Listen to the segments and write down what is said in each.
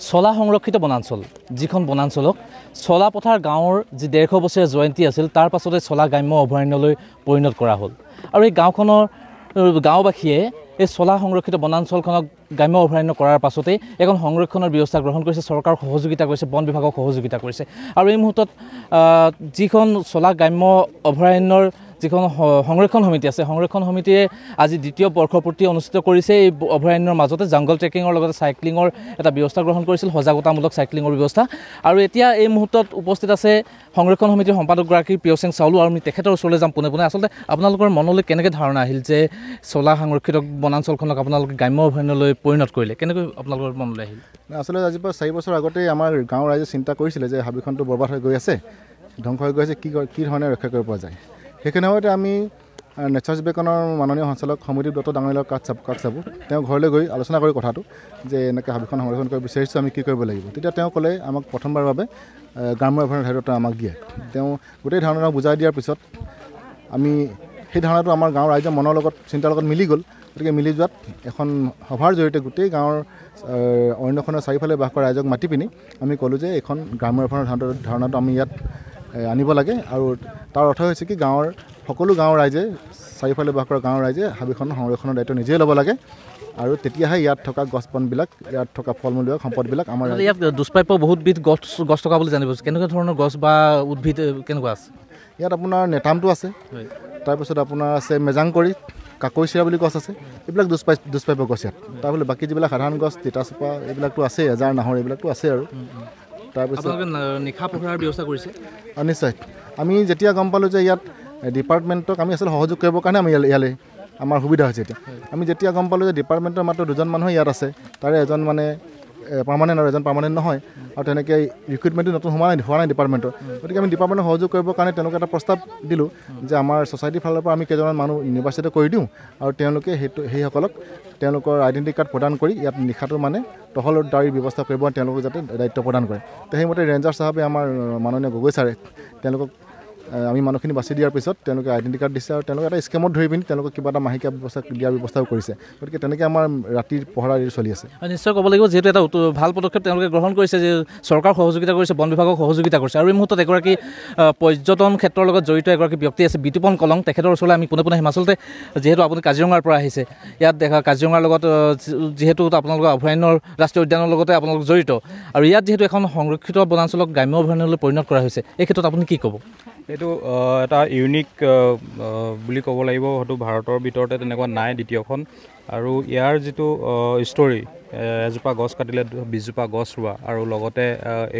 চলা সংৰক্ষিত বনাঞ্চল যিখন বনাঞ্চলক চলা পথাৰ গাঁৱৰ যি ১৫০ বছৰীয়া জয়ন্তী আছিল তাৰ পাছতে চলা গ্ৰাম্য অভয়াৰণ্যলৈ পৰিণত কৰা হ'ল আৰু এই গাঁওখনৰ গাঁওবাসীয়ে এই চলা সংৰক্ষিত বনাঞ্চলখনক গ্ৰাম্য অভয়াৰণ্য কৰাৰ পাছতে এখন সংৰক্ষণৰ ব্যৱস্থা গ্ৰহণ কৰিছে চৰকাৰক সহযোগিতা কৰিছে বন বিভাগক সহযোগিতা কৰিছে আৰু এই মুহূৰ্তত যিখন চলা গ্ৰাম্য অভয়াৰণ্যৰ যিখন সংৰক্ষণ সমিতি আছে সংৰক্ষণ সমিতিয়ে আজি দ্বিতীয় বৰ্ষপূৰ্তি অনুষ্ঠিত কৰিছে এই অভয়াৰণ্যৰ মাজতে জংগল ট্ৰেকিঙৰ লগতে সাইক্লিঙৰ এটা ব্যৱস্থা গ্ৰহণ কৰিছিল সজাগতামূলক সাইক্লিঙৰ ব্যৱস্থা আৰু এতিয়া এই মুহূৰ্তত উপস্থিত আছে সংৰক্ষণ সমিতিৰ সম্পাদকগৰাকী প্ৰিয়সেন চাউলু আৰু আমি তেখেতৰ ওচৰলৈ যাম পোনে পোনে আচলতে আপোনালোকৰ মনলৈ কেনেকৈ ধাৰণা আহিল যে চলা সংৰক্ষিত বনাঞ্চলখনক আপোনালোকে গ্ৰাম্য অভয়াৰণ্যলৈ পৰিণত কৰিলে কেনেকৈ আপোনালোকৰ মনলৈ আহিল আচলতে আজিৰ পৰা 4 বছৰ আগতে আমাৰ গাঁৱৰ ৰাইজে চিন্তা কৰিছিলে যে হাবিখনটো বৰবাদ হৈ গৈ আছে ধ্বংস হৈ গৈ আছে কি ধৰণে ৰক্ষা কৰিব পৰা যায় সেইখিনি সময়তে আমি নেচাৰেল বেকনৰ মাননীয় সঞ্চালক সমুদ্ৰ দত্ত ডাঙৰীয়াৰ কাষ চাপোঁ তেওঁ ঘৰলৈ গৈ আলোচনা কৰি কথাটো যে এনেকৈ হাবিখন সংৰক্ষণ কৰিব বিচাৰিছোঁ আমি কি কৰিব লাগিব তেতিয়া তেওঁ ক'লে আমাক প্ৰথমবাৰৰ বাবে গ্ৰাম্য অভয়াৰণ্যৰ দায়িত্ব আমাক দিয়ে তেওঁ গোটেই ধাৰণা বুজাই দিয়াৰ পিছত আমি সেই ধাৰণাটো আমাৰ গাঁৱৰ ৰাইজৰ মনৰ লগত চিন্তাৰ লগত মিলি গ'ল গতিকে মিলি যোৱাত এখন সভাৰ জৰিয়তে গোটেই গাঁৱৰ অৰণ্যখনৰ চাৰিওফালে বাস কৰা ৰাইজক মাতি পিনি আমি ক'লোঁ যে এখন গ্ৰাম্য অভয়াৰণ্যৰ ধাৰণাটো আমি ইয়াত আনিব লাগে আৰু তাৰ অৰ্থ হৈছে কি গাঁৱৰ সকলো গাঁৱৰ ৰাইজে চাৰিওফালে বাস কৰা গাঁৱৰ ৰাইজে হাবিখনৰ সংৰক্ষণৰ দায়িত্ব নিজেই ল'ব লাগে আৰু তেতিয়াহে ইয়াত থকা গছ বনবিলাক ইয়াত থকা ফল মূলবিলাক সম্পদবিলাক আমাৰ ইয়াত দুষ্প্ৰাপ্য বহুতবিধ গছ থকা বুলি জানিব কেনেকুৱা ধৰণৰ গছ বা উদ্ভিদ কেনেকুৱা আছে ইয়াত আপোনাৰ নেতামটো আছে তাৰপিছত আপোনাৰ আছে মেজাংকৰি কাকৈচিৰা বুলি গছ আছে এইবিলাক দুষ্প্ৰাপ্য গছ ইয়াত তাৰফালে বাকী যিবিলাক সাধাৰণ গছ তিতাচপা এইবিলাকতো আছে এজাৰ নাহৰ এইবিলাকতো আছে আৰু তাৰপিছত নিশা পোহৰাৰ ব্যৱস্থা কৰিছে নিশ্চয় আমি যেতিয়া গম পালোঁ যে ইয়াত ডিপাৰ্টমেণ্টক আমি আচলতে সহযোগ কৰিবৰ কাৰণে আমি ইয়ালৈ আমাৰ সুবিধা হৈছে এতিয়া আমি যেতিয়া গম পালোঁ যে ডিপাৰ্টমেণ্টৰ মাত্ৰ 2জন মানুহে ইয়াত আছে তাৰে এজন মানে পাৰ্মানেণ্ট আৰু এজন পাৰ্মানেণ্ট নহয় আৰু তেনেকৈ ৰিক্ৰুইটমেণ্টটো নতুন হোৱা নাই ডিপাৰ্টমেণ্টৰ গতিকে আমি ডিপাৰ্টমেণ্টক সহযোগ কৰিবৰ কাৰণে তেওঁলোকে এটা প্ৰস্তাৱ দিলোঁ যে আমাৰ ছ'চাইটিৰ ফালৰ পৰা আমি কেইজনমান মানুহ নিৰ্বাচিত কৰি দিওঁ আৰু তেওঁলোকে সেইসকলক তেওঁলোকৰ আইডেণ্টি কাৰ্ড প্ৰদান কৰি ইয়াত নিশাটো মানে টহলদাৰীৰ ব্যৱস্থা কৰিব তেওঁলোকক যাতে দায়িত্ব প্ৰদান কৰে তো সেইমতে ৰেঞ্জাৰ চাহাবে আমাৰ মাননীয় গগৈ ছাৰে তেওঁলোকক আমি মানুহখিনি বাছি দিয়াৰ পিছত তেওঁলোকে আইডেণ্টি কাৰ্ড দিছে আৰু তেওঁলোকে এটা স্কেমত ধৰি পিনি তেওঁলোকক কিবা এটা মাহেকীয়া ব্যৱস্থা দিয়াৰ ব্যৱস্থাও কৰিছে গতিকে তেনেকৈ আমাৰ ৰাতিৰ পহৰা চলি আছে নিশ্চয় ক'ব লাগিব যিহেতু এটা ভাল পদক্ষেপ তেওঁলোকে গ্ৰহণ কৰিছে যে চৰকাৰ সহযোগিতা কৰিছে বন বিভাগক সহযোগিতা কৰিছে আৰু এই মুহূৰ্তত এগৰাকী পৰ্যটন ক্ষেত্ৰৰ লগত জড়িত এগৰাকী ব্যক্তি আছে বিতুপন কলং তেখেতৰ ওচৰলৈ আমি পোনে পোনে আহিম আচলতে যিহেতু আপুনি কাজিৰঙাৰ পৰা আহিছে ইয়াত দেখা কাজিৰঙাৰ লগত যিহেতু আপোনালোকৰ অভয়াৰণ্যৰ ৰাষ্ট্ৰীয় উদ্যানৰ লগতে আপোনালোক জড়িত আৰু ইয়াত যিহেতু এখন সংৰক্ষিত বনাঞ্চলক গ্ৰাম্য অভয়াৰণ্যলৈ পৰিণত কৰা হৈছে এই ক্ষেত্ৰত আপুনি কি ক'ব এইটো এটা ইউনিক বুলি ক'ব লাগিব হয়তো ভাৰতৰ ভিতৰতে তেনেকুৱা নাই দ্বিতীয়খন আৰু ইয়াৰ যিটো ষ্টৰী এজোপা গছ কাটিলে 20 জোপা গছ ৰোৱা আৰু লগতে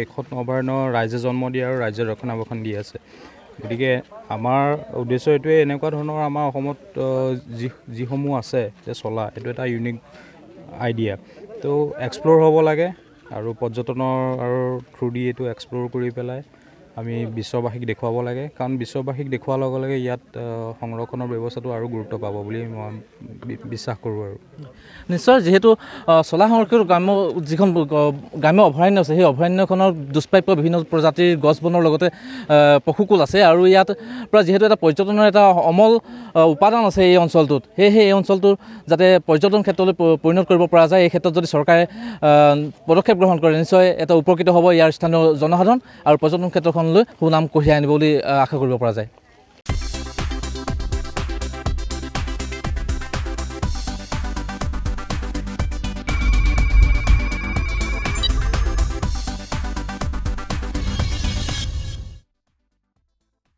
এইখন অভয়াৰণ্য ৰাইজে জন্ম দিয়ে আৰু ৰাইজে ৰক্ষণাবেক্ষণ দি আছে গতিকে আমাৰ উদ্দেশ্য এইটোৱে এনেকুৱা ধৰণৰ আমাৰ অসমত যিসমূহ আছে যে চলা এইটো এটা ইউনিক আইডিয়া তো এক্সপ্ল'ৰ হ'ব লাগে আৰু পৰ্যটনৰ আৰু থ্ৰু দি এইটো এক্সপ্ল'ৰ কৰি পেলাই আমি বিশ্ববাসীক দেখুৱাব লাগে কাৰণ বিশ্ববাসীক দেখুৱাৰ লগে লগে ইয়াত সংৰক্ষণৰ ব্যৱস্থাটো আৰু গুৰুত্ব পাব বুলি মই বিশ্বাস কৰোঁ আৰু নিশ্চয় যিহেতু চলা সংৰক্ষিত যিখন গ্ৰাম্য অভয়াৰণ্য আছে সেই অভয়াৰণ্যখনৰ দুষ্প্ৰাপ্য বিভিন্ন প্ৰজাতিৰ গছ বনৰ লগতে পশুকুল আছে আৰু ইয়াত পৰা যিহেতু এটা পৰ্যটনৰ এটা অমল উপাদান আছে এই অঞ্চলটোত সেয়েহে এই অঞ্চলটো যাতে পৰ্যটন ক্ষেত্ৰলৈ পৰিণত কৰিব পৰা যায় এই ক্ষেত্ৰত যদি চৰকাৰে পদক্ষেপ গ্ৰহণ কৰে নিশ্চয় এটা উপকৃত হ'ব ইয়াৰ স্থানীয় জনসাধাৰণ আৰু পৰ্যটন ক্ষেত্ৰখনলৈ সুনাম কঢ়িয়াই আনিব বুলি আশা কৰিব পৰা যায়